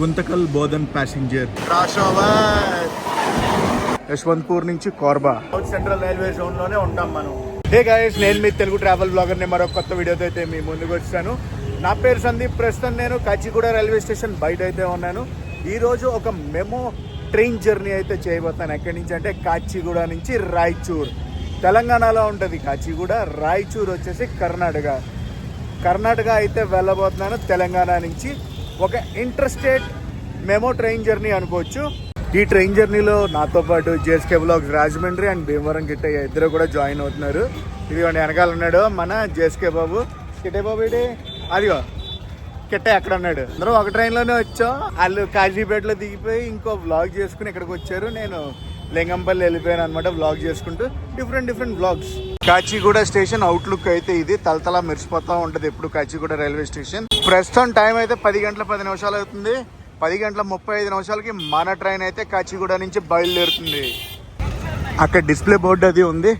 Guntakal Bodhan passenger cross over Yesvantpur నుంచి Korba. South central railway zone లోనే ఉంటాం మనం. హే గైస్, నేను మీ తెలుగు ట్రావెల్ బ్లాగర్ ని మరొక కొత్త వీడియోతో అయితే మీ ముందుకు వచ్చాను. నా పేరు సందీప్. ప్రస్తుతం నేను కాచిగూడ రైల్వే స్టేషన్ బయట అయితే ఉన్నాను. ఈ రోజు ఒక మెమో ట్రైన్ జర్నీ అయితే చేయబోతున్నాను. ఎక్కడి నుంచి అంటే కాచిగూడ నుంచి రాయచూర్. తెలంగాణలో ఉంటుంది కాచిగూడ. రాయచూర్ వచ్చేసి కర్ణాటక అయితే వెళ్ళబోతున్నాను. తెలంగాణ నుంచి ఒక ఇంటర్స్టేట్ మెమో ట్రైన్ జర్నీ అనుకోవచ్చు. ఈ ట్రైన్ జర్నీలో నాతో పాటు JSK vlogs Rajahmundry and Bhimavaram Kittayya ఇద్దరు కూడా జాయిన్ అవుతున్నారు. ఇదిగోండి వెనకాల ఉన్నాడు మన జేఎస్కే బాబు. కిట్టయ్య బాబు ఇది అదిగో కిట్టయ్య అక్కడ ఉన్నాడు. అందరూ ఒక ట్రైన్లోనే వచ్చాం. వాళ్ళు కాజీపేటలో దిగిపోయి ఇంకో వ్లాగ్ చేసుకుని ఇక్కడికి వచ్చారు. నేను లింగంపల్లి వెళ్ళిపోయాను అనమాట వ్లాగ్ చేసుకుంటూ. Different vlogs. Kacheguda station outlook అయితే ఇది తలతలా మెరిసిపోతూ ఉంటుంది ఎప్పుడు కాచిగూడ రైల్వే స్టేషన్. ప్రస్తుతం టైం అయితే 10 గంటల 10 నిమిషాలు అవుతుంది. 10 గంటల 35 నిమిషాలకి మన ట్రైన్ అయితే కాచిగూడ నుంచి బయలుదేరుతుంది. అక్కడ డిస్ప్లే బోర్డు అది ఉంది.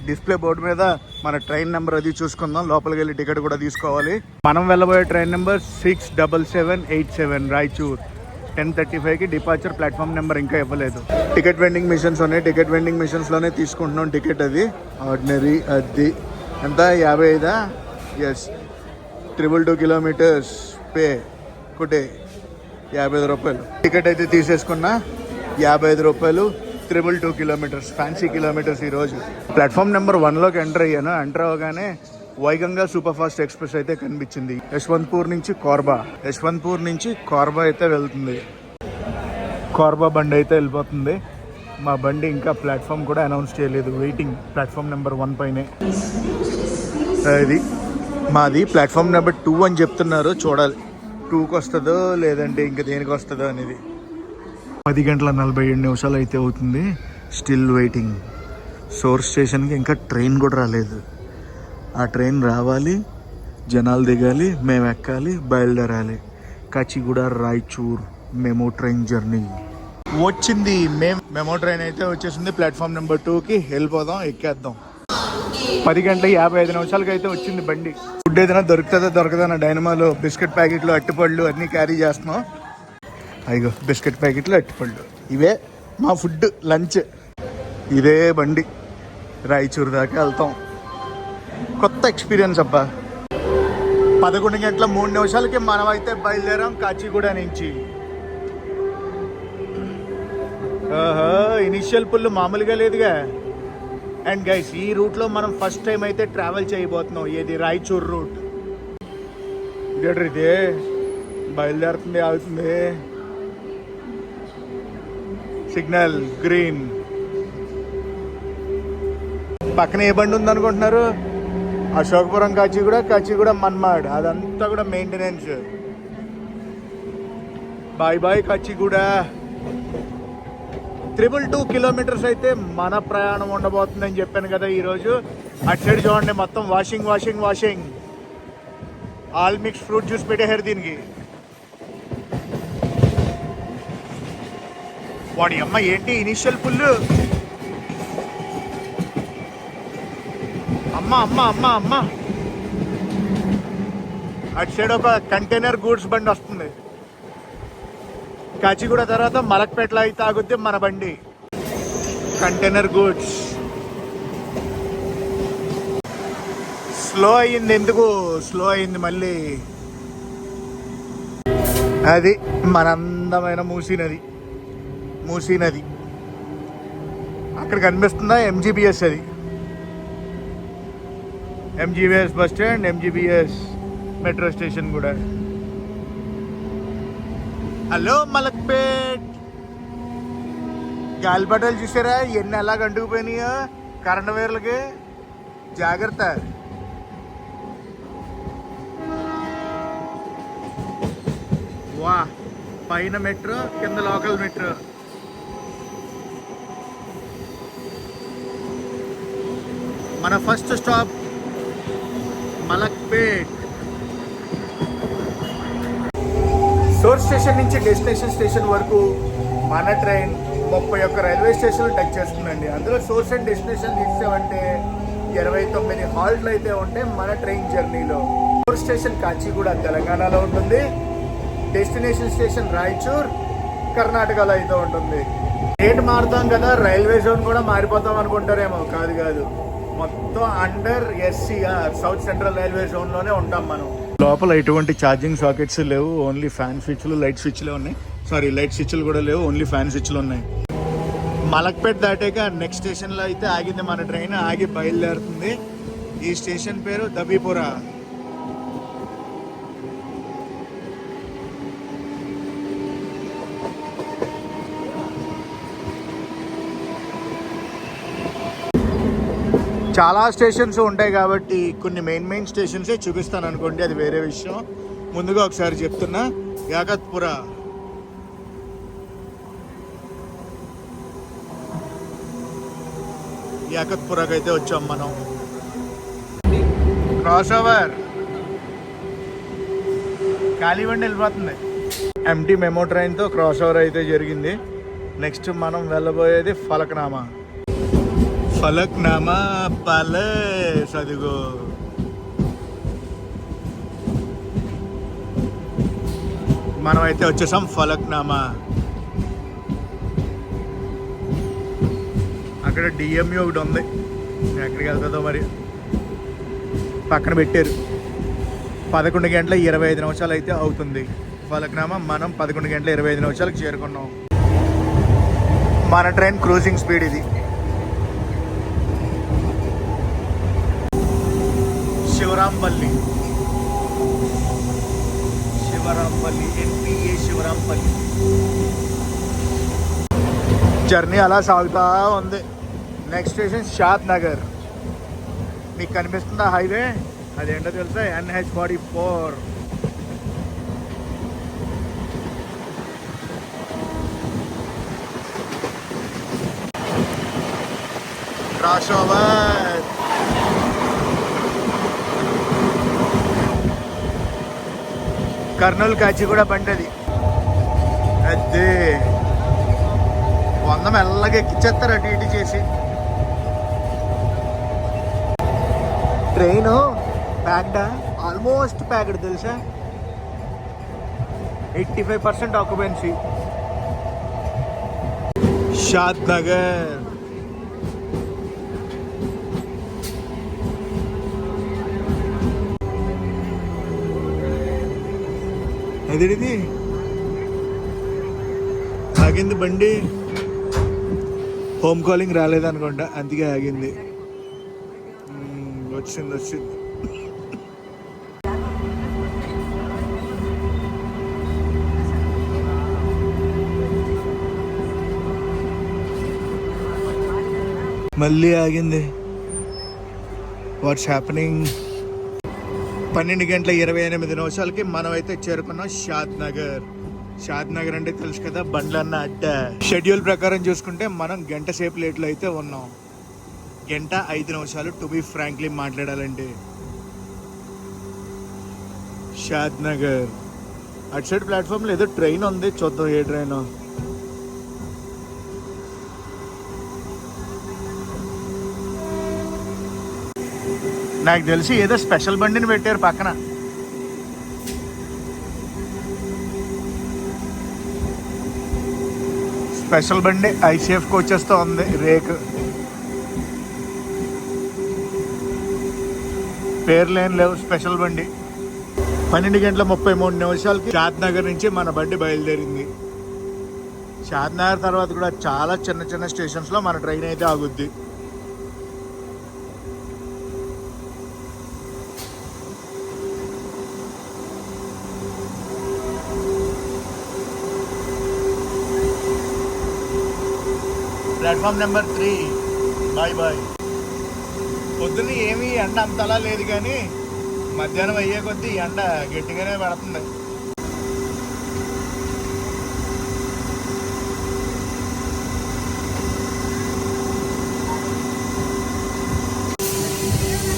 డిస్ప్లే బోర్డు మీద మన ట్రైన్ నెంబర్ అది చూసుకుందాం. లోపలికి వెళ్ళి టికెట్ కూడా తీసుకోవాలి. మనం వెళ్ళబోయే ట్రైన్ నెంబర్ 67787 రాయచూర్. 10:35కి డిపార్చర్. ప్లాట్ఫామ్ నెంబర్ ఇంకా ఇవ్వలేదు. టికెట్ వెండింగ్ మిషన్స్ ఉన్నాయి. టికెట్ వెండింగ్ మిషన్స్లోనే తీసుకుంటున్నాం టికెట్. అది ఆర్డినరీ. అది ఎంత 55? ఎస్. 222 కిలోమీటర్స్ పే కుటే 55 రూపాయలు. టికెట్ అయితే తీసేసుకున్నా. 55 రూపాయలు. 222 కిలోమీటర్స్. ఫ్యాన్సీ కిలోమీటర్స్ ఈరోజు. ప్లాట్ఫామ్ నెంబర్ 1లోకి ఎంటర్ అయ్యాను. ఎంటర్ అవ్వగానే వైగంగా సూపర్ ఫాస్ట్ ఎక్స్ప్రెస్ అయితే కనిపించింది. యశ్వంత్పూర్ నుంచి కోర్బా అయితే వెళ్తుంది. కోర్బా బండి అయితే వెళ్ళిపోతుంది. మా బండి ఇంకా ప్లాట్ఫామ్ కూడా అనౌన్స్ చేయలేదు. వెయిటింగ్ ప్లాట్ఫామ్ నెంబర్ 1 పైనే. అది మాది ప్లాట్ఫామ్ నెంబర్ 2 అని చెప్తున్నారు. చూడాలి 2కి వస్తుందో లేదంటే ఇంకా దేనికి వస్తుందో అనేది. 10 గంటల 47 నిమిషాలు అయితే అవుతుంది. Still waiting. సోర్స్ స్టేషన్కి ఇంకా ట్రైన్ కూడా రాలేదు. ఆ ట్రైన్ రావాలి, జనాలు దిగాలి, మేము ఎక్కాలి, బయలుదేరాలి. Kacheguda Raichur memo train journey వచ్చింది. మెమో ట్రైన్ అయితే వచ్చేసింది. ప్లాట్ఫామ్ నెంబర్ 2కి వెళ్ళిపోదాం, ఎక్కేద్దాం. 10 గంటల 55 నిమిషాలకి అయితే వచ్చింది బండి. ఫుడ్ ఏదైనా దొరకదా నా డైనమాలో. బిస్కెట్ ప్యాకెట్లు, అట్టిపళ్ళు అన్నీ క్యారీ చేస్తున్నాం. అయ్యో బిస్కెట్ ప్యాకెట్లు, అట్టిపళ్ళు ఇవే మా ఫుడ్ లంచ్. ఇదే బండి రాయచూర్ దాకా వెళ్తాం. కొత్త ఎక్స్పీరియన్స్ అబ్బా. 11 గంటల 3 నిమిషాలకి మనం అయితే బయలుదేరాం కాచిగూడ నుంచి. ఇనిషియల్ పుల్ మామూలుగా లేదుగా. అండ్ గైస్, ఈ రూట్లో మనం ఫస్ట్ టైం అయితే ట్రావెల్ చేయబోతున్నాం. ఏది రాయచూర్ రూట్. ఇదే బయలుదేరుతుంది, అవుతుంది. Signal green. పక్కన ఏ బండి ఉంది అనుకుంటున్నారు? అశోకపురం కాచిగూడ మన్మాడ్. అదంతా కూడా మెయింటెనెన్స్. బాయ్ కాచిగూడ. 222 కిలోమీటర్స్ అయితే మన ప్రయాణం ఉండబోతుందని చెప్పాను కదా ఈరోజు. అటు సైడ్ చూడండి మొత్తం washing. All mix fruit juice పెట్టేసారు దీనికి. వాడి అమ్మ ఏంటి ఇనిషియల్ పుల్లు. అమ్మ అటు సైడ్ ఒక కంటైనర్ గూడ్స్ బండి వస్తుంది. కాచిగూడ తర్వాత మలక్పేటలో అయితే ఆగుద్ది మన బండి. Container goods. స్లో అయ్యింది. ఎందుకు స్లో అయ్యింది మళ్ళీ? అది మన అందమైన మూసీ నది అక్కడ కనిపిస్తుందా? ఎంజీబీఎస్. అది MGBS bus stand, MGBS metro station కూడా. హలో మలక్పేట్. గాలిపటాలు చూసారా ఎన్ని ఎలా అంటుకుపోయినాయో కరెంట్ వైర్లకి. జాగ్రత్త. వా, పైన మెట్రో, కింద లోకల్ మెట్రో. మన first stop Malakpet. Source station నుంచి డెస్టినేషన్ స్టేషన్ వరకు మన ట్రైన్ 31 రైల్వే స్టేషన్లు టచ్ చేస్తుందండి. అందులో సోర్స్ అండ్ డెస్టినేషన్ తీసామంటే 29 హాల్ట్లు అయితే ఉంటాయి మన ట్రైన్ జర్నీలో. సోర్స్ స్టేషన్ కాచిగూడ తెలంగాణలో ఉంటుంది. డెస్టినేషన్ స్టేషన్ రాయచూర్ కర్ణాటకలో అయితే ఉంటుంది. స్టేట్ మారుతాం కదా, రైల్వే జోన్ కూడా మారిపోతాం అనుకుంటారేమో. కాదు కాదు, మొత్తం under SCR south central railway జోన్లోనే ఉంటాం మనం. లోపల ఎటువంటి ఛార్జింగ్ సాకెట్స్ లేవు, ఓన్లీ ఫ్యాన్ స్విచ్లు లైట్ స్విచ్లే ఉన్నాయి. సారీ, లైట్ స్విచ్లు కూడా లేవు, ఓన్లీ ఫ్యాన్ స్విచ్లు ఉన్నాయి. మలక్పేట్ దాటాక నెక్స్ట్ స్టేషన్లో అయితే ఆగింది మన ట్రైన్, ఆగి బయలుదేరుతుంది. ఈ స్టేషన్ పేరు దబీపురా. చాలా స్టేషన్స్ ఉంటాయి కాబట్టి కొన్ని మెయిన్ స్టేషన్సే చూపిస్తాను అనుకోండి, అది వేరే విషయం. ముందుగా ఒకసారి చెప్తున్నా, యాకత్పురా. యాకత్పురాకి అయితే వచ్చాం మనం. క్రాస్ ఓవర్ కాలిబండి వెళ్ళిపోతుంది. ఎంటీ మెమో ట్రైన్తో క్రాస్ ఓవర్ అయితే జరిగింది. నెక్స్ట్ మనం వెళ్ళబోయేది ఫలక్నామా. ఫలక్నామా ప్యాలెస్, అదిగో. మనం అయితే వచ్చేసాం ఫలక్నామా. అక్కడ డిఎంయూ ఒకటి ఉంది, ఎక్కడికి వెళ్తుందో మరి. పక్కన పెట్టారు. 11 గంటల 25 నిమిషాలు అయితే అవుతుంది ఫలక్నామా. మనం 11 గంటల 25 నిమిషాలకు చేరుకున్నాం. మన ట్రైన్ క్రూజింగ్ స్పీడ్ ఇది. శివరాంపల్లి ఎన్పిఏ శివరాంపల్లి. జర్నీ అలా సాగుతూ ఉంది. నెక్స్ట్ స్టేషన్ షాద్ నగర్. మీకు కనిపిస్తుందా హైవే? అదేంటో తెలుసా? NH44. Cross over. Kurnool Kachiguda బండి అది. అదే 100 మెల్లగా ఎక్కిచ్చేస్తారు అటు ఇటు చేసి. ట్రైన్ ప్యాక్డా, ఆల్మోస్ట్ ప్యాక్డ్ తెలుసా. 85% ఆక్యుపెన్సీ. షాద్ నగర్. ఎదిరిది ఆగింది బండి. హోమ్ కాలింగ్ రాలేదనుకోండి, అందుకే ఆగింది. వచ్చింది. మళ్ళీ ఆగింది. What's happening? 12 గంటల 28 నిమిషాలకి మనం అయితే చేరుకున్నాం షాద్ నగర్. షాద్ నగర్ అంటే తెలుసు కదా, బండ్లన్న అడ్డ. షెడ్యూల్ ప్రకారం చూసుకుంటే మనం గంట సేపు లేట్లో అయితే ఉన్నాం. 1 గంట 5 నిమిషాలు టు బి ఫ్రాంక్లీ మాట్లాడాలంటే. షాద్ నగర్ అటు సైడ్ ప్లాట్ఫామ్లో ఏదో ట్రైన్ ఉంది, చూద్దాం ఏ ట్రైన్. నాకు తెలిసి ఏదో స్పెషల్ బండిని పెట్టారు పక్కన. స్పెషల్ బండి ఐసీఎఫ్ కోచెస్తో ఉంది, రేక్. పేర్లేం లేవు, స్పెషల్ బండి. 12 గంటల 33 నిమిషాలకి షాద్ నగర్ నుంచి మన బండి బయలుదేరింది. షాద్ నగర్ తర్వాత కూడా చాలా చిన్న స్టేషన్స్లో మన ట్రైన్ అయితే ఆగుద్ది. Platform number 3. బాయ్. పొద్దున్న ఏమీ ఎండ అంతలా లేదు, కానీ మధ్యాహ్నం అయ్యే కొద్దీ ఎండ గట్టిగానే పడుతుంది.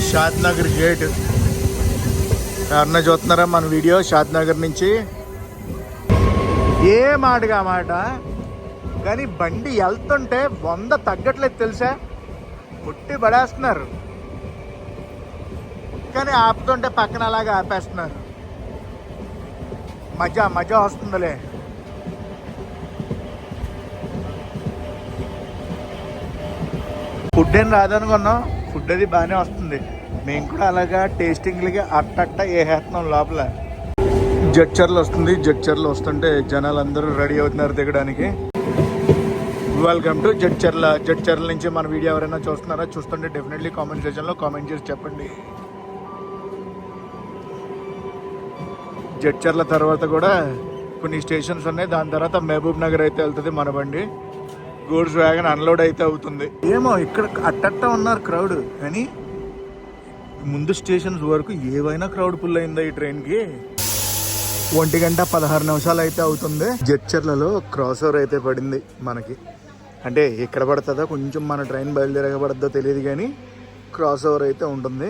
షాద్ నగర్ గేట్. ఎవరన్నా చూస్తున్నారా మన వీడియో షాద్ నగర్ నుంచి? ఏ మాటగా మాట, కానీ బండి వెళ్తుంటే 100 తగ్గట్లేదు తెలుసా. పుట్టి పడేస్తున్నారు, కానీ ఆపుతుంటే పక్కన అలాగే ఆపేస్తున్నారు. మజా మజా వస్తుందిలే. ఫుడ్ ఏం రాదనుకున్నాం, ఫుడ్ అది బాగానే వస్తుంది. మేము కూడా అలాగా టేస్టింగ్లకి అట్ట వేసేస్తున్నాం లోపల. జడ్చర్లు వస్తుంది. జడ్చర్లు వస్తుంటే జనాలు అందరూ రెడీ అవుతున్నారు దిగడానికి. Welcome to Jadcherla. జడ్చర్ల నుంచి మన వీడియో ఎవరైనా చూస్తున్నారా? చూస్తుంటే డెఫినెట్లీ కామెంట్ సెక్షన్లో కామెంట్ చేసి చెప్పండి. జడ్చర్ల తర్వాత కూడా కొన్ని స్టేషన్స్ ఉన్నాయి. దాని తర్వాత మహబూబ్ నగర్ అయితే వెళ్తుంది మన బండి. గూడ్స్ వ్యాగన్ అన్లోడ్ అయితే అవుతుంది. ఏమో ఇక్కడ అట్టట్ట ఉన్నారు క్రౌడ్, కానీ ముందు స్టేషన్స్ వరకు ఏవైనా క్రౌడ్ ఫుల్ అయిందా ఈ ట్రైన్కి. 1:16 అయితే అవుతుంది. జడ్చర్లలో క్రాస్ ఓవర్ అయితే పడింది మనకి. అంటే ఎక్కడ పడుతుందో కొంచెం మన ట్రైన్ బయలుదేరగబడద్దో తెలియదు, కానీ క్రాస్ ఓవర్ అయితే ఉంటుంది.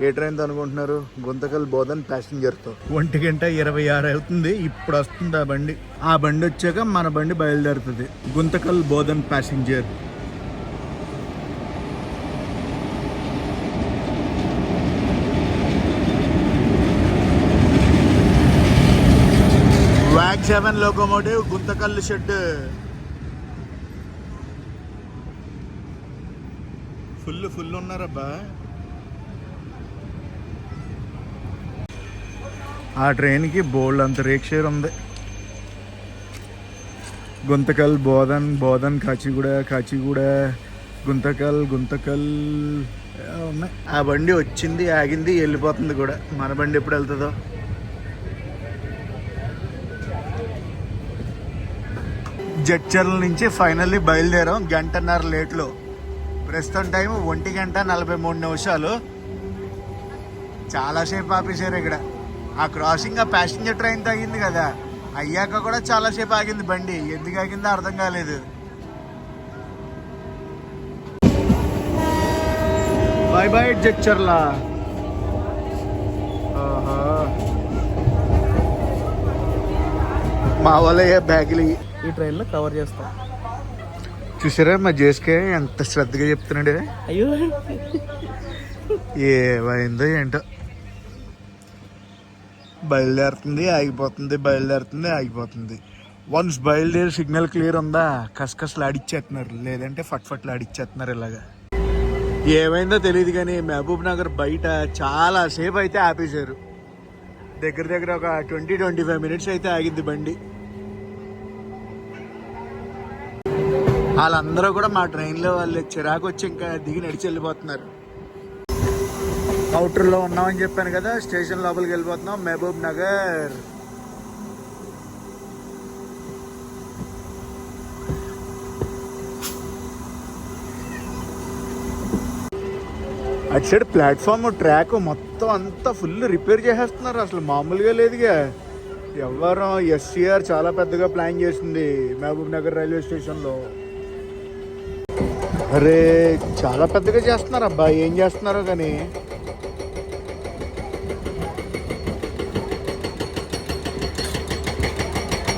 ఏ ట్రైన్తో అనుకుంటున్నారు? గుంతకల్ బోధన్ ప్యాసింజర్తో. 1:26 అవుతుంది. ఇప్పుడు వస్తుంది ఆ బండి. ఆ బండి వచ్చాక మన బండి బయలుదేరుతుంది. Guntakal Bodhan passenger. WAG 7 locomotive Guntakal shed. Full ఉన్నారబ్బా. ఆ ట్రైన్కి బోల్డ్ అంత రేక్ షేర్ ఉంది. గుంతకల్ బోధన్, బోధన్ కాచిగూడ, గుంతకల్ ఉన్నాయి. ఆ బండి వచ్చింది, ఆగింది, వెళ్ళిపోతుంది కూడా. మన బండి ఎప్పుడు వెళ్తుందో. జడ్చర్ల నుంచి ఫైనల్లీ బయలుదేరాం 1.5 గంట లేట్లో. ప్రస్తుతం టైం 1:43. చాలాసేపు ఆపేశారు ఇక్కడ. ఆ క్రాసింగ్ ఆ ప్యాసింజర్ ట్రైన్ తగ్గింది కదా, అయ్యాక కూడా చాలాసేపు ఆగింది బండి. ఎందుకు ఆగిందో అర్థం కాలేదు. Bye bye Jadcherla. మా వాళ్ళ బ్యాగులు ఈ ట్రైన్లో కవర్ చేస్తాం. చూసారా మా జేస్కే ఎంత శ్రద్ధగా చెప్తున్నాడు. అయ్యో ఏమైందో ఏంటో. బయలుదేరుతుంది, ఆగిపోతుంది. వన్స్ బయలుదేరి సిగ్నల్ క్లియర్ ఉందా, కసకసలు ఆడిచ్చేస్తున్నారు, లేదంటే ఫట్ఫట్లు ఆడిచ్చేస్తున్నారు ఇలాగా. ఏమైందో తెలియదు, కానీ మహబూబ్ నగర్ బయట చాలా సేపు అయితే ఆపేశారు. దగ్గర ఒక 20-25 మినిట్స్ అయితే ఆగింది బండి. వాళ్ళందరూ కూడా మా ట్రైన్లో వాళ్ళు చిరాకు వచ్చి ఇంకా దిగి నడిచి వెళ్ళిపోతున్నారు. అవుటర్లో ఉన్నామని చెప్పాను కదా, స్టేషన్ లోపలికి వెళ్ళిపోతున్నాం. మహబూబ్ నగర్. అటు సైడ్ ప్లాట్ఫామ్ ట్రాక్ మొత్తం అంతా ఫుల్ రిపేర్ చేసేస్తున్నారు. అసలు మామూలుగా లేదుగా. ఎవరు SCR చాలా పెద్దగా ప్లాన్ చేసింది మహబూబ్ నగర్ రైల్వే స్టేషన్లో. అరే చాలా పెద్దగా చేస్తున్నారు అబ్బా, ఏం చేస్తున్నారో కానీ.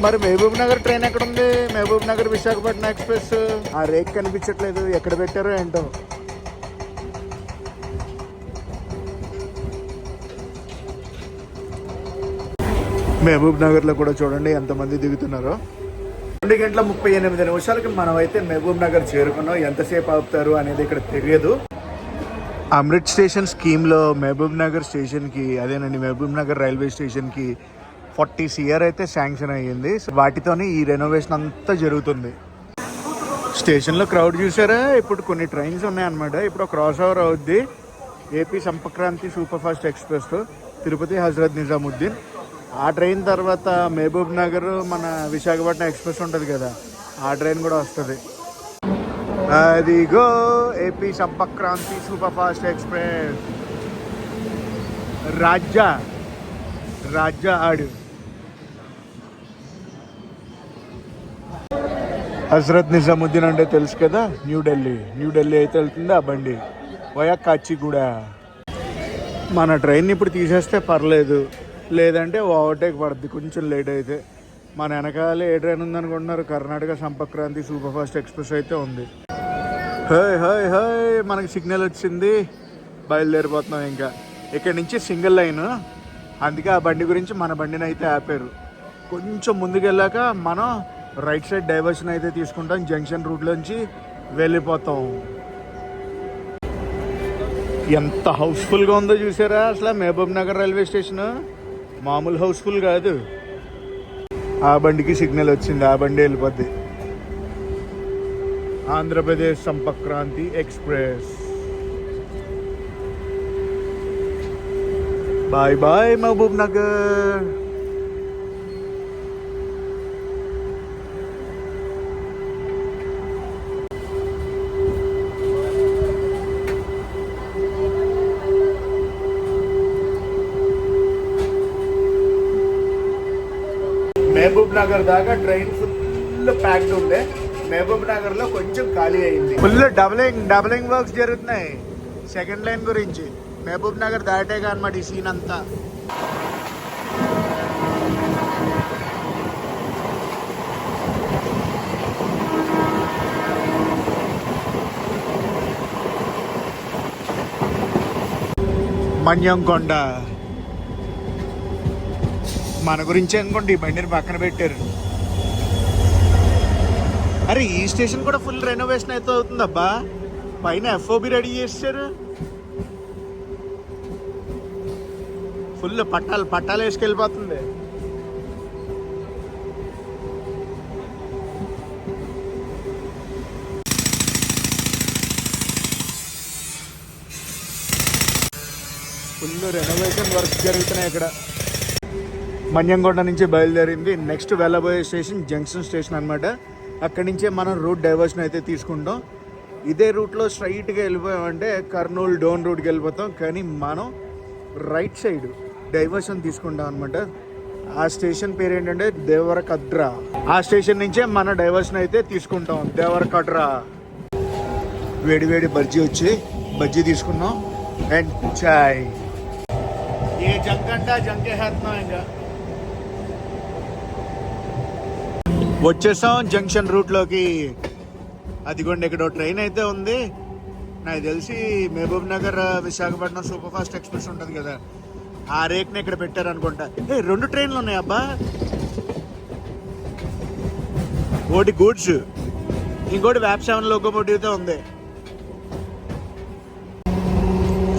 మరి మహబూబ్ నగర్ ట్రైన్ ఎక్కడ ఉంది? మహబూబ్ నగర్ విశాఖపట్నం ఎక్స్ప్రెస్. ఆ రేక్ కనిపించట్లేదు, ఎక్కడ పెట్టారో ఏంటో. మహబూబ్ నగర్లో కూడా చూడండి ఎంతమంది దిగుతున్నారో. 2:38 మనమైతే మహబూబ్ నగర్ చేరుకున్నాం. ఎంతసేపు ఆపుతారు అనేది ఇక్కడ తెలియదు. అమృత్ స్టేషన్ స్కీమ్లో మహబూబ్ నగర్ స్టేషన్కి, అదేనండి మహబూబ్ నగర్ రైల్వే స్టేషన్కి 40 CR అయితే శాంక్షన్ అయ్యింది. వాటితోనే ఈ రెనోవేషన్ అంతా జరుగుతుంది. స్టేషన్లో క్రౌడ్ చూసారా? ఇప్పుడు కొన్ని ట్రైన్స్ ఉన్నాయన్నమాట. ఇప్పుడు క్రాస్ ఓవర్ అవుద్ది. AP Sampark Kranti super fast express Tirupati Hazrat Nizamuddin. ఆ ట్రైన్ తర్వాత మహబూబ్ నగర్ మన విశాఖపట్నం ఎక్స్ప్రెస్ ఉంటుంది కదా, ఆ ట్రైన్ కూడా వస్తుంది. అదిగో AP Sampark Kranti super fast express. రాజ్యా ఆడు హజరత్ నిజాముద్దీన్ అంటే తెలుసు కదా, న్యూఢిల్లీ అయితే వెళ్తుంది ఆ బండి వయా కాచిగూడ. మన ట్రైన్ ఇప్పుడు తీసేస్తే పర్లేదు, లేదంటే ఓవర్టేక్ పడుద్ది కొంచెం లేట్ అయితే. మన వెనకాలే ఏ ట్రైన్ ఉందనుకుంటున్నారు? Karnataka Sampark Kranti super fast express అయితే ఉంది. హై మనకి సిగ్నల్ వచ్చింది, బయలుదేరిపోతున్నాం. ఇంకా ఇక్కడి నుంచి సింగిల్ లైన్, అందుకే ఆ బండి గురించి మన బండిని అయితే ఆపారు. కొంచెం ముందుకెళ్ళాక మనం రైట్ సైడ్ డైవర్షన్ అయితే తీసుకుంటాం, జంక్షన్ రూట్లోంచి వెళ్ళిపోతాం. ఎంత హౌస్ఫుల్గా ఉందో చూసారా అసలు మహబూబ్ నగర్ రైల్వే స్టేషన్, మామూలు హౌస్ఫుల్ కాదు. ఆ బండికి సిగ్నల్ వచ్చింది, ఆ బండి వెళ్ళిపోద్ది. Andhra Pradesh Sampark Kranti express. Bye bye Mahabubnagar. Mahabubnagar దాకా ట్రైన్ ఫుల్ ప్యాక్డ్ ఉండే, మహబూబ్ నగర్ లో కొంచెం ఖాళీ అయింది. ఫుల్ డబలింగ్ వర్క్స్ జరుగుతున్నాయి సెకండ్ లైన్ గురించి. మహబూబ్ నగర్ దాటేగా అనమాట ఈ సీన్ అంతా. మన్యంకొండ మన గురించి అనుకోండి, ఈ బండిని పక్కన పెట్టారు. అరే ఈ స్టేషన్ కూడా ఫుల్ రెనోవేషన్ అయితే అవుతుందబ్బా, పైన ఎఫ్ఓబి రెడీ చేశారు. ఫుల్ పట్టాలు వేసుకెళ్ళిపోతుంది. ఫుల్ రెనోవేషన్ వర్క్ జరుగుతున్నాయి ఇక్కడ. మన్యంకొండ నుంచి బయలుదేరింది. నెక్స్ట్ వెళ్ళబోయే స్టేషన్ జంక్షన్ స్టేషన్ అనమాట. అక్కడి నుంచే మనం రూట్ డైవర్షన్ అయితే తీసుకుంటాం. ఇదే రూట్లో స్ట్రైట్గా వెళ్ళిపోయామంటే కర్నూలు డోన్ రూట్కి వెళ్ళిపోతాం, కానీ మనం రైట్ సైడ్ డైవర్షన్ తీసుకుంటాం అనమాట. ఆ స్టేషన్ పేరు ఏంటంటే దేవరకద్రా. ఆ స్టేషన్ నుంచే మన డైవర్షన్ అయితే తీసుకుంటాం, దేవరకద్రా. వేడి బజ్జీ వచ్చి బజ్జీ తీసుకున్నాం అండ్ చాయ్. ఏ జంక్ అంటే జంకే హేతున్నాం. ఇంకా వచ్చేసాం జంక్షన్ రూట్లోకి. అదిగోండి ఇక్కడ ట్రైన్ అయితే ఉంది. నాకు తెలిసి Mahabubnagar Visakhapatnam super fast express ఉంటుంది కదా, ఆ రేక్ని ఇక్కడ పెట్టారనుకుంటా. 2 ట్రైన్లు ఉన్నాయి అబ్బా, ఒకటి గూడ్స్, ఇంకోటి వ్యాప్ 7 లోకోమోటివ్తో ఉంది.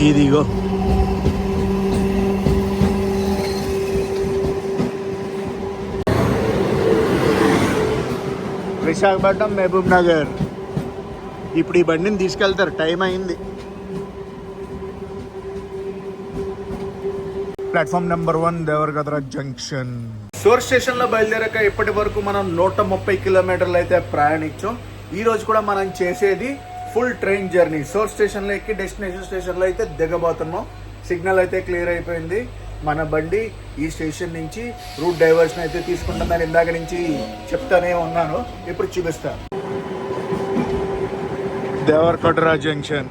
ఇదిగో విశాఖపట్నం మహబూబ్ నగర్. ఇప్పుడు ఈ బండిని తీసుకెళ్తారు, టైం అయింది. Platform number 1 Devarakadra junction. Source station లో బయలుదేరాక ఇప్పటి వరకు మనం 130 కిలోమీటర్లు అయితే ప్రయాణించాం. ఈ రోజు కూడా మనం చేసేది full train journey. Source station లో ఎక్కి డెస్టినేషన్ స్టేషన్ లో అయితే దిగబోతున్నాం. సిగ్నల్ అయితే క్లియర్ అయిపోయింది. మన బండి ఈ స్టేషన్ నుంచి రూట్ డైవర్షన్ అయితే తీసుకుంటుందని ఇందాక నుంచి చెప్తానే ఉన్నాను, ఇప్పుడు చూపిస్తా. దేవరకద్రా జంక్షన్.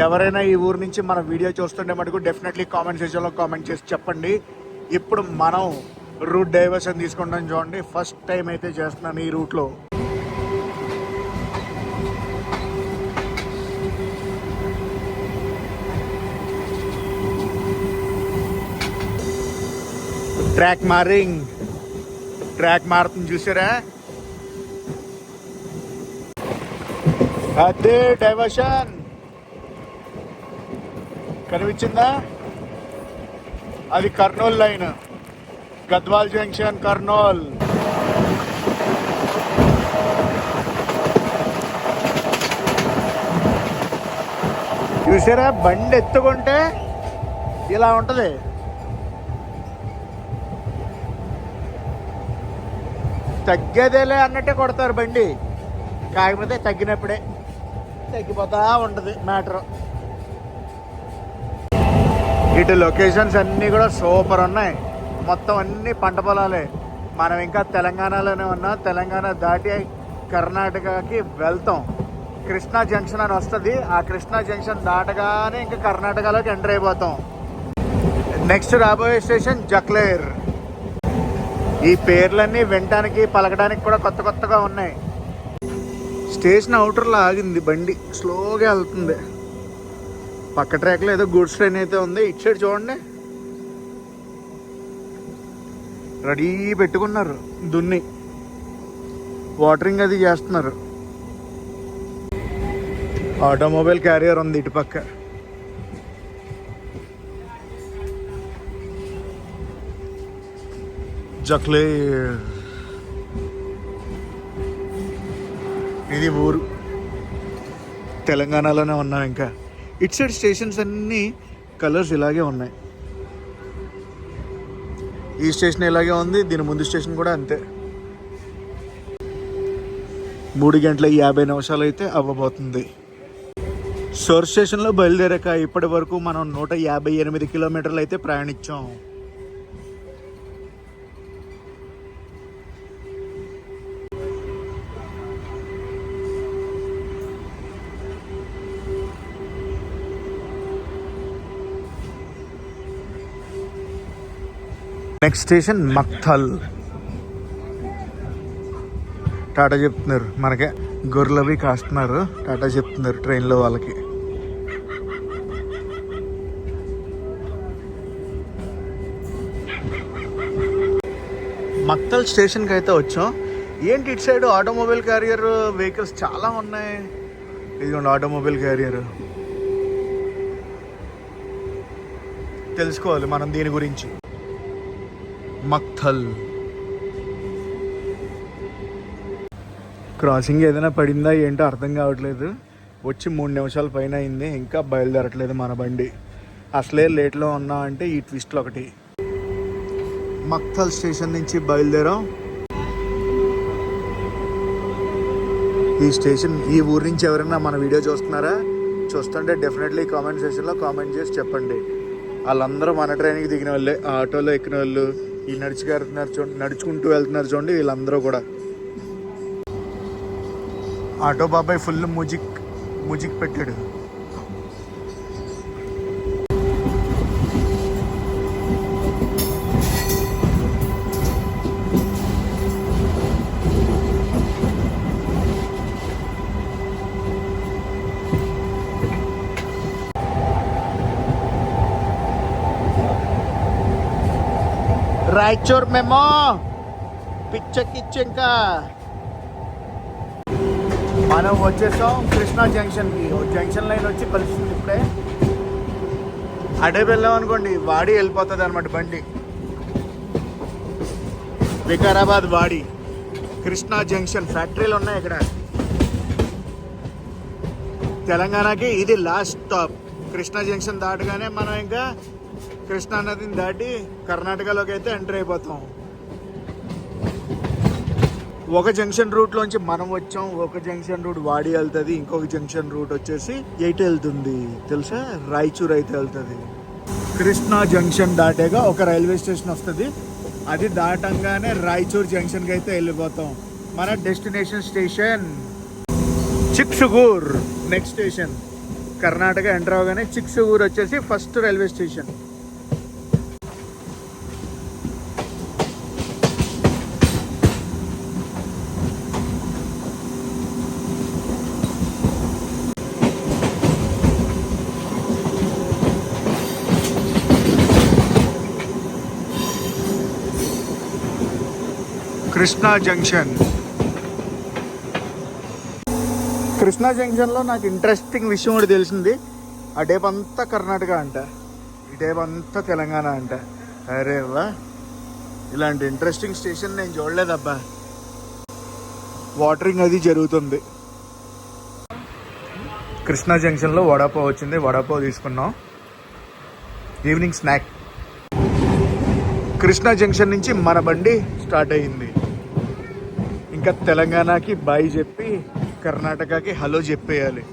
ఎవరైనా ఈ ఊరు నుంచి మన వీడియో చూస్తుంటే మటుకు డెఫినెట్లీ కామెంట్ సెక్షన్లో కామెంట్ చేసి చెప్పండి. ఇప్పుడు మనం రూట్ డైవర్షన్ తీసుకుంటాం చూడండి. ఫస్ట్ టైం అయితే చేస్తున్నాను ఈ రూట్లో. ట్రాక్ మారుతుంది చూసారా, అదే డైవర్షన్ కనిపించిందా? అది కర్నూలు లైన్, గద్వాల్ జంక్షన్ కర్నూలు. చూసారా, బండి ఎత్తుకుంటే ఇలా ఉంటది. తగ్గేదేలే అన్నట్టే కొడతారు బండి, కాకపోతే తగ్గినప్పుడే తగ్గిపోతా ఉంటుంది మ్యాటర్. ఇటు లొకేషన్స్ అన్నీ కూడా సూపర్ ఉన్నాయి, మొత్తం అన్నీ పంట పొలాలే. మనం ఇంకా తెలంగాణలోనే ఉన్నాం. తెలంగాణ దాటి కర్ణాటకకి వెళ్తాం. కృష్ణా జంక్షన్ అని వస్తుంది, ఆ కృష్ణా జంక్షన్ దాటగానే ఇంకా కర్ణాటకలోకి ఎంటర్ అయిపోతాం. నెక్స్ట్ రాబోయే స్టేషన్ జక్లేర్. ఈ పేర్లన్నీ వినటానికి పలకడానికి కూడా కొత్తగా ఉన్నాయి. స్టేషన్ అవుటర్లో ఆగింది బండి, స్లోగా వెళ్తుంది. పక్క ట్రాక్లో ఏదో గూడ్స్ ట్రైన్ అయితే ఉంది. ఇటు సైడ్ చూడండి, రెడీ పెట్టుకున్నారు దున్ని, వాటరింగ్ అది చేస్తున్నారు. ఆటోమొబైల్ క్యారియర్ ఉంది ఇటు పక్క. జక్లే ఇది ఊరు, తెలంగాణలోనే ఉన్నాం. ఇంకా ఇటు సైడ్ స్టేషన్స్ అన్నీ కలర్స్ ఇలాగే ఉన్నాయి. ఈ స్టేషన్ ఇలాగే ఉంది, దీని ముందు స్టేషన్ కూడా అంతే. 3:50 అయితే అవ్వబోతుంది. సోర్ స్టేషన్లో బయలుదేరాక ఇప్పటి వరకు మనం 158 కిలోమీటర్లు అయితే ప్రయాణించాం. Next station Maktal. టాటా చెప్తున్నారు మనకే, గొర్రెలు అవి కాస్తున్నారు. టాటా చెప్తున్నారు ట్రైన్లో వాళ్ళకి. మక్తల్ స్టేషన్కి అయితే వచ్చాం. ఏంటి ఇటు సైడ్ ఆటోమొబైల్ క్యారియర్ వెహికల్స్ చాలా ఉన్నాయి. ఇదిగోండి ఆటోమొబైల్ క్యారియర్. తెలుసుకోవాలి మనం దీని గురించి. మక్తల్ క్రాసింగ్ ఏదైనా పడిందా ఏంటో అర్థం కావట్లేదు. వచ్చి 3 నిమిషాల పైన అయింది, ఇంకా బయలుదేరట్లేదు మన బండి. అసలే లేట్లో ఉన్నా అంటే ఈ ట్విస్ట్లు ఒకటి. మక్తల్ స్టేషన్ నుంచి బయలుదేరాం. ఈ స్టేషన్, ఈ ఊరు నుంచి ఎవరైనా మన వీడియో చూస్తున్నారా? చూస్తుంటే డెఫినెట్లీ కామెంట్ సెక్షన్లో కామెంట్ చేసి చెప్పండి. వాళ్ళందరూ మన ట్రైన్కి దిగిన వాళ్ళే, ఆటోలో ఎక్కిన వాళ్ళు, ఈ నడుచుకుంటూ వెళ్తున్నారు చూడండి, వీళ్ళందరూ కూడా. ఆటో బాబాయ్ ఫుల్ మ్యూజిక్ పెట్టాడు. రాయచూర్ మేము పిచ్చెక్కిచ్చి ఇంకా మనం వచ్చేసాం కృష్ణా జంక్షన్కి. జంక్షన్ లైన్ వచ్చి కలుస్తుంది ఇప్పుడే. అడే వెళ్ళాం అనుకోండి, వాడి వెళ్ళిపోతుంది అనమాట బండి. వికారాబాద్ వాడి కృష్ణా జంక్షన్ ఫ్యాక్టరీలు ఉన్నాయి ఇక్కడ. తెలంగాణకి ఇది లాస్ట్ స్టాప్. కృష్ణా జంక్షన్ దాటగానే మనం ఇంకా కృష్ణా నదిని దాటి కర్ణాటకలోకి అయితే ఎంటర్ అయిపోతాం. ఒక జంక్షన్ రూట్లోంచి మనం వచ్చాం. ఒక జంక్షన్ రూట్ వాడి వెళ్తుంది, ఇంకొక జంక్షన్ రూట్ వచ్చేసి ఎయిట్ వెళ్తుంది తెలుసా, రాయచూర్ అయితే వెళ్తుంది. కృష్ణా జంక్షన్ దాటాక ఒక రైల్వే స్టేషన్ వస్తుంది. అది దాటంగానే రాయచూర్ జంక్షన్కి అయితే వెళ్ళిపోతాం. మన destination station Chiksugur. Next station Karnataka enter అవగానే చిక్సుగూర్ వచ్చేసి first railway station. Krishna junction. కృష్ణా జంక్షన్లో నాకు ఇంట్రెస్టింగ్ విషయం కూడా తెలిసింది. ఆ డేప్ అంతా కర్ణాటక అంట, ఈ డేప్ అంతా తెలంగాణ అంట. అరే వా, ఇలాంటి ఇంట్రెస్టింగ్ స్టేషన్ నేను చూడలేదబ్బా. వాటరింగ్ అది జరుగుతుంది. కృష్ణా జంక్షన్లో వడాపావ్ వచ్చింది, వడాపావ్ తీసుకున్నాం ఈవినింగ్ స్నాక్. కృష్ణా జంక్షన్ నుంచి మన బండి స్టార్ట్ అయ్యింది. ఇంకా తెలంగాణకి బాయ్ చెప్పి కర్ణాటకకి హలో చెప్పేయాలి.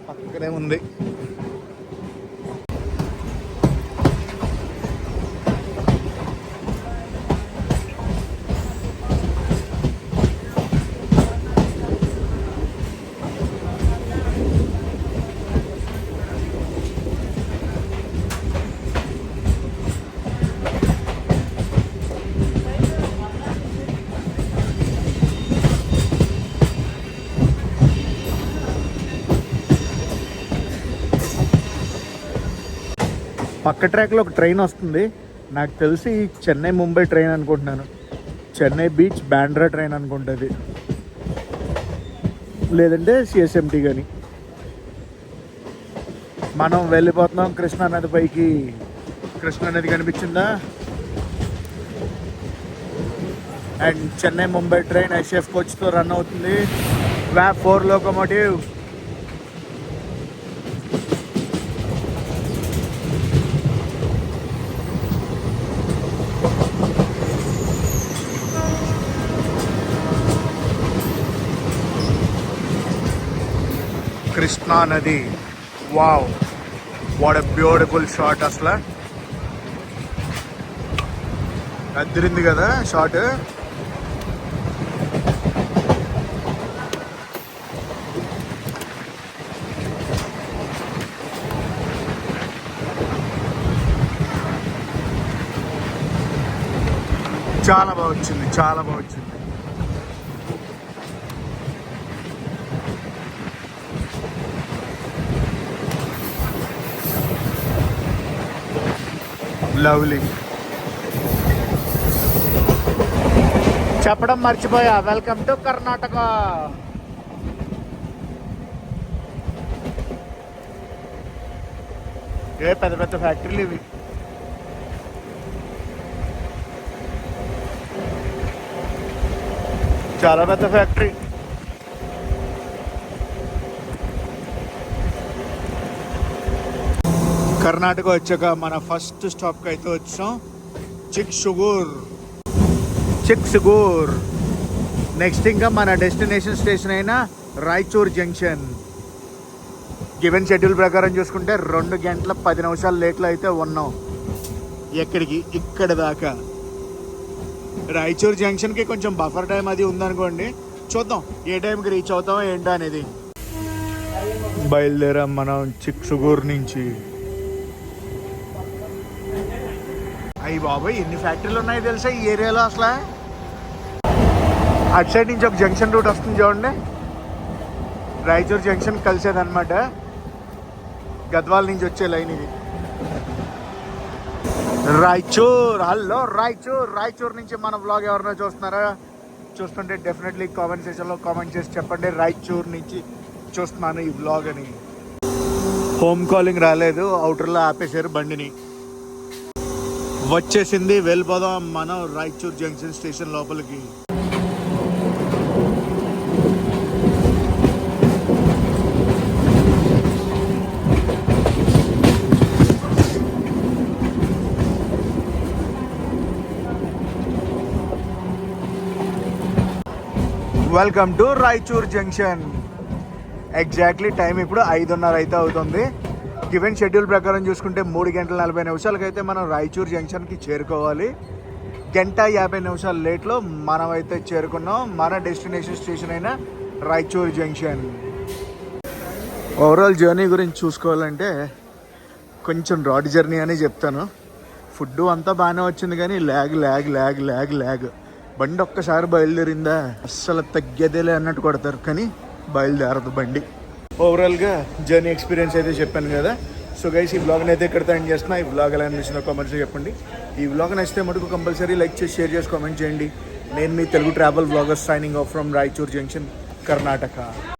పక్కనే ఉంది. పక్క ట్రాక్లో ఒక ట్రైన్ వస్తుంది, నాకు తెలిసి చెన్నై ముంబై ట్రైన్ అనుకుంటున్నాను. చెన్నై బీచ్ బాండ్రా ట్రైన్ అనుకుంటుంది, లేదంటే సిఎస్ఎంటీ. కానీ మనం వెళ్ళిపోతున్నాం కృష్ణానది పైకి. కృష్ణానది కనిపించిందా? And Chennai Mumbai train ICF కోచ్తో రన్ అవుతుంది. వ్యాప్ 4 లోకోమోటివ్. కృష్ణా నది, wow, what a beautiful shot. అసలు అదిరింది కదా షాట్. చాలా బాగా వచ్చింది, చాలా బాగా వచ్చింది. లవ్లీ. చెప్పడం మర్చిపోయా, వెల్కమ్ టు కర్ణాటక. పెద్ద పెద్ద ఫ్యాక్టరీలు ఇవి. చాలా పెద్ద ఫ్యాక్టరీ. కర్ణాటక వచ్చాక మన ఫస్ట్ స్టాప్కి అయితే వచ్చాం, చిక్సుగూర్. నెక్స్ట్ ఇంకా మన డెస్టినేషన్ స్టేషన్ అయిన రాయచూర్ జంక్షన్. గివెన్ షెడ్యూల్ ప్రకారం చూసుకుంటే 2 గంటల 10 నిమిషాలు లేట్లో అయితే ఉన్నాం. ఎక్కడికి? ఇక్కడ దాకా. రాయచూర్ జంక్షన్కి కొంచెం బఫర్ టైం అది ఉందనుకోండి, చూద్దాం ఏ టైంకి రీచ్ అవుతామో ఏంటో అనేది. బయలుదేరాం మనం చిక్సుగూర్ నుంచి. అయ్యి బాబాయ్, ఎన్ని ఫ్యాక్టరీలు ఉన్నాయి తెలుసా ఈ ఏరియాలో అసలు. అటు సైడ్ నుంచి ఒక జంక్షన్ రూట్ వస్తుంది చూడండి, రాయచూర్ జంక్షన్ కలిసేదన్నమాట. గద్వాల్ నుంచి వచ్చే లైన్ ఇది. రాయచూర్, హలో రాయచూర్ నుంచి మన బ్లాగ్ ఎవరైనా చూస్తుంటే డెఫినెట్లీ కామెంట్ సెక్షన్లో కామెంట్ చేసి చెప్పండి, రాయచూర్ నుంచి చూస్తున్నాను ఈ బ్లాగ్ అని. హోమ్ కాలింగ్ రాలేదు, అవుటర్లో ఆపేశారు బండిని. వచ్చేసింది, వెళ్ళిపోదాం మనం రాయచూర్ జంక్షన్ స్టేషన్ లోపలికి. Welcome to Raichur junction. Exactly time ఇప్పుడు 5:30 అయితే అవుతుంది. గివెన్ షెడ్యూల్ ప్రకారం చూసుకుంటే 3 గంటల 40 నిమిషాలకి అయితే మనం రాయచూర్ జంక్షన్కి చేరుకోవాలి. 1:50 లేట్లో మనం అయితే చేరుకున్నాం మన డెస్టినేషన్ స్టేషన్ అయిన రాయచూర్ జంక్షన్. ఓవరాల్ జర్నీ గురించి చూసుకోవాలంటే కొంచెం రాడ్ జర్నీ అని చెప్తాను. ఫుడ్ అంతా బాగానే వచ్చింది, కానీ ల్యాగ్. బండి ఒక్కసారి బయలుదేరిందా అస్సలు తగ్గేదేలే అన్నట్టు కొడతారు, కానీ బయలుదేరదు బండి. ఓవరాల్గా జర్నీ ఎక్స్పీరియన్స్ అయితే చెప్పాను కదా. సో గైస్, ఈ బ్లాగ్ని అయితే ఇక్కడితో ఎండ్ చేస్తున్నా. ఈ బ్లాగ్ ఎలా అనిపించిందో కామెంట్స్ చెప్పండి. ఈ బ్లాగ్ నచ్చితే మటుకు కంపల్సరీ లైక్ చేసి షేర్ చేసి కామెంట్ చేయండి. నేను మీ Telugu travel blogger signing off from Raichur junction, Karnataka.